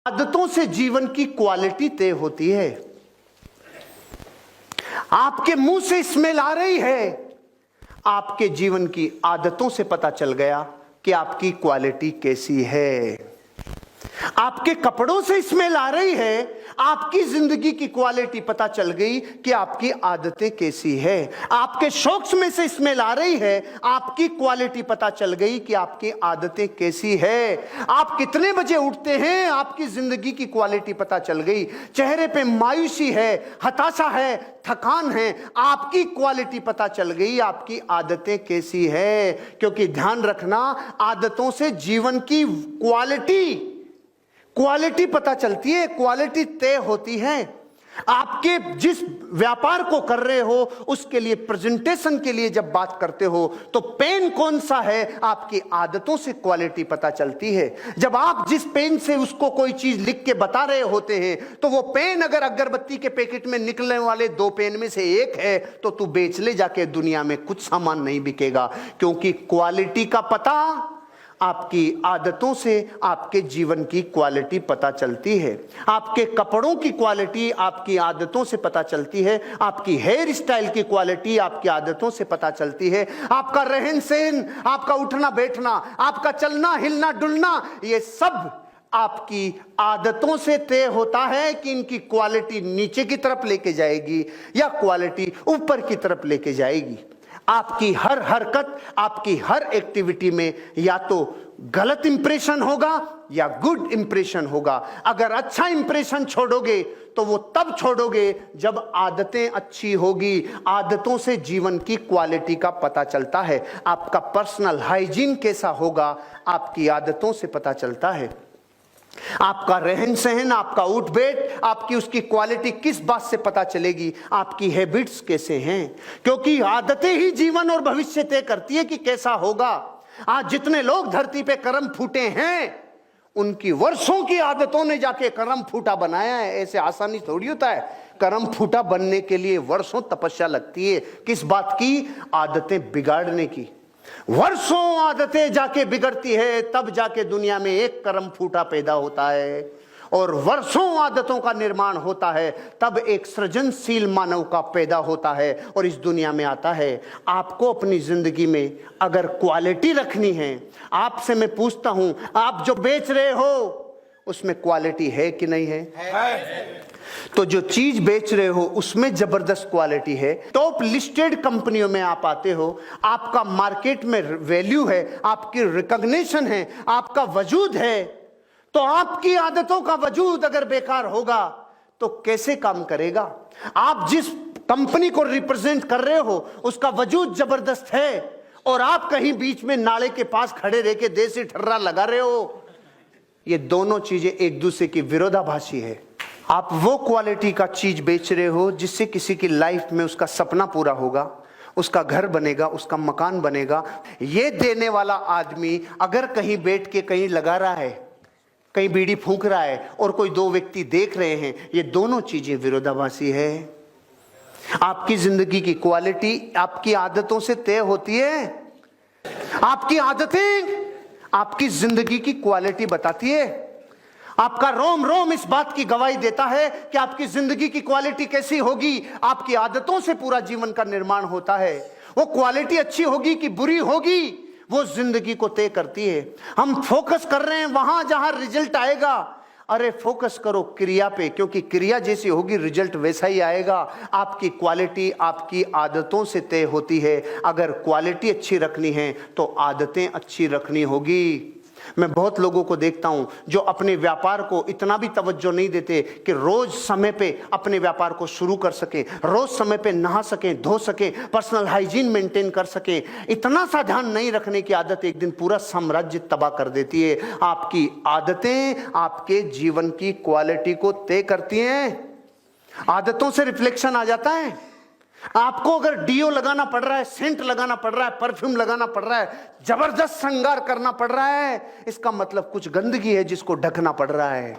आदतों से जीवन की क्वालिटी तय होती है। आपके मुंह से स्मेल आ रही है, आपके जीवन की आदतों से पता चल गया कि आपकी क्वालिटी कैसी है। आपके कपड़ों से स्मेल आ रही है, आपकी जिंदगी की क्वालिटी पता चल गई कि आपकी आदतें कैसी है। आपके शौक में से स्मेल आ रही है, आपकी क्वालिटी पता चल गई कि आपकी आदतें कैसी है। आप कितने बजे उठते हैं, आपकी जिंदगी की क्वालिटी पता चल गई। चेहरे पे मायूसी है, हताशा है, थकान है, आपकी क्वालिटी पता चल गई, आपकी आदतें कैसी है। क्योंकि ध्यान रखना, आदतों से जीवन की क्वालिटी पता चलती है, क्वालिटी तय होती है। आपके जिस व्यापार को कर रहे हो उसके लिए, प्रेजेंटेशन के लिए जब बात करते हो तो पेन कौन सा है, आपकी आदतों से क्वालिटी पता चलती है। जब आप जिस पेन से उसको कोई चीज लिख के बता रहे होते हैं तो वो पेन अगर अगरबत्ती के पैकेट में निकलने वाले 2 पेन में से एक है तो तू बेच ले जाके, दुनिया में कुछ सामान नहीं बिकेगा। क्योंकि क्वालिटी का पता आपकी आदतों से आपके जीवन की क्वालिटी पता चलती है। आपके कपड़ों की क्वालिटी आपकी आदतों से पता चलती है। आपकी हेयर स्टाइल की क्वालिटी आपकी आदतों से पता चलती है। आपका रहन सहन, आपका उठना बैठना, आपका चलना हिलना डुलना, ये सब आपकी आदतों से तय होता है कि इनकी क्वालिटी नीचे की तरफ लेके जाएगी या क्वालिटी ऊपर की तरफ लेके जाएगी। आपकी हर हरकत, आपकी हर एक्टिविटी में या तो गलत इंप्रेशन होगा या गुड इंप्रेशन होगा। अगर अच्छा इंप्रेशन छोड़ोगे तो वो तब छोड़ोगे जब आदतें अच्छी होगी। आदतों से जीवन की क्वालिटी का पता चलता है। आपका पर्सनल हाइजीन कैसा होगा, आपकी आदतों से पता चलता है। आपका रहन सहन, आपका उठ बैठ, आपकी उसकी क्वालिटी किस बात से पता चलेगी, आपकी हैबिट्स कैसे हैं। क्योंकि आदतें ही जीवन और भविष्य तय करती है कि कैसा होगा। आज जितने लोग धरती पे कर्म फूटे हैं, उनकी वर्षों की आदतों ने जाके कर्म फूटा बनाया है। ऐसे आसानी थोड़ी होता है। कर्म फूटा बनने के लिए वर्षों तपस्या लगती है। किस बात की? आदतें बिगाड़ने की। वर्षों आदतें जाके बिगड़ती है, तब जाके दुनिया में एक कर्म फूटा पैदा होता है। और वर्षों आदतों का निर्माण होता है, तब एक सृजनशील मानव का पैदा होता है और इस दुनिया में आता है। आपको अपनी जिंदगी में अगर क्वालिटी रखनी है, आपसे मैं पूछता हूं, आप जो बेच रहे हो उसमें क्वालिटी है कि नहीं है? तो जो चीज बेच रहे हो उसमें जबरदस्त क्वालिटी है। टॉप लिस्टेड कंपनियों में आप आते हो, आपका मार्केट में वैल्यू है, आपकी रिकॉग्निशन है, आपका वजूद है। तो आपकी आदतों का वजूद अगर बेकार होगा तो कैसे काम करेगा? आप जिस कंपनी को रिप्रेजेंट कर रहे हो उसका वजूद जबरदस्त है और आप कहीं बीच में नाले के पास खड़े रह के देसी ठर्रा लगा रहे हो। ये दोनों चीजें एक दूसरे की विरोधाभासी है। आप वो क्वालिटी का चीज बेच रहे हो जिससे किसी की लाइफ में उसका सपना पूरा होगा, उसका घर बनेगा, उसका मकान बनेगा। ये देने वाला आदमी अगर कहीं बैठ के कहीं लगा रहा है, कहीं बीड़ी फूंक रहा है और कोई 2 व्यक्ति देख रहे हैं, ये दोनों चीजें विरोधाभासी है। आपकी जिंदगी की क्वालिटी आपकी आदतों से तय होती है। आपकी आदतें आपकी जिंदगी की क्वालिटी बताती है। आपका रोम रोम इस बात की गवाही देता है कि आपकी जिंदगी की क्वालिटी कैसी होगी। आपकी आदतों से पूरा जीवन का निर्माण होता है। वो क्वालिटी अच्छी होगी कि बुरी होगी, वो जिंदगी को तय करती है। हम फोकस कर रहे हैं वहां जहां रिजल्ट आएगा। अरे फोकस करो क्रिया पे, क्योंकि क्रिया जैसी होगी रिजल्ट वैसा ही आएगा। आपकी क्वालिटी आपकी आदतों से तय होती है। अगर क्वालिटी अच्छी रखनी है तो आदतें अच्छी रखनी होगी। मैं बहुत लोगों को देखता हूं जो अपने व्यापार को इतना भी तवज्जो नहीं देते कि रोज समय पे अपने व्यापार को शुरू कर सके, रोज समय पे नहा सके, धो सके, पर्सनल हाइजीन मेंटेन कर सके। इतना सा ध्यान नहीं रखने की आदत एक दिन पूरा साम्राज्य तबाह कर देती है। आपकी आदतें आपके जीवन की क्वालिटी को तय करती हैं। आदतों से रिफ्लेक्शन आ जाता है। आपको अगर डीओ लगाना पड़ रहा है, सेंट लगाना पड़ रहा है, परफ्यूम लगाना पड़ रहा है, जबरदस्त श्रृंगार करना पड़ रहा है, इसका मतलब कुछ गंदगी है जिसको ढकना पड़ रहा है,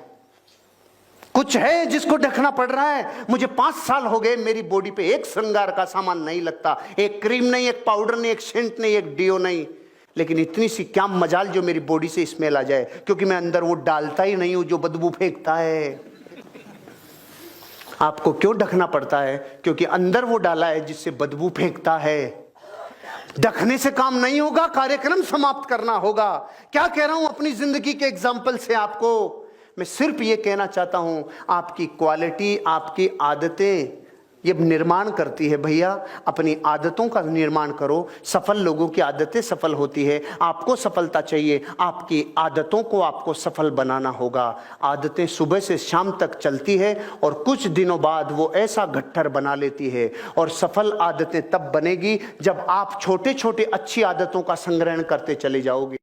कुछ है जिसको ढकना पड़ रहा है। मुझे 5 साल हो गए, मेरी बॉडी पे एक श्रृंगार का सामान नहीं लगता, एक क्रीम नहीं, एक पाउडर नहीं, एक सेंट नहीं, एक डीओ नहीं। लेकिन इतनी सी क्या मजाल जो मेरी बॉडी से स्मेल आ जाए, क्योंकि मैं अंदर वो डालता ही नहीं हूं जो बदबू फेंकता है। आपको क्यों ढकना पड़ता है? क्योंकि अंदर वो डाला है जिससे बदबू फेंकता है। ढकने से काम नहीं होगा, कार्यक्रम समाप्त करना होगा। क्या कह रहा हूं अपनी जिंदगी के एग्जाम्पल से आपको? मैं सिर्फ ये कहना चाहता हूं, आपकी क्वालिटी, आपकी आदतें ये निर्माण करती है। भैया अपनी आदतों का निर्माण करो। सफल लोगों की आदतें सफल होती है। आपको सफलता चाहिए, आपकी आदतों को आपको सफल बनाना होगा। आदतें सुबह से शाम तक चलती है और कुछ दिनों बाद वो ऐसा गट्ठर बना लेती है। और सफल आदतें तब बनेगी जब आप छोटे छोटे अच्छी आदतों का संग्रहण करते चले जाओगे।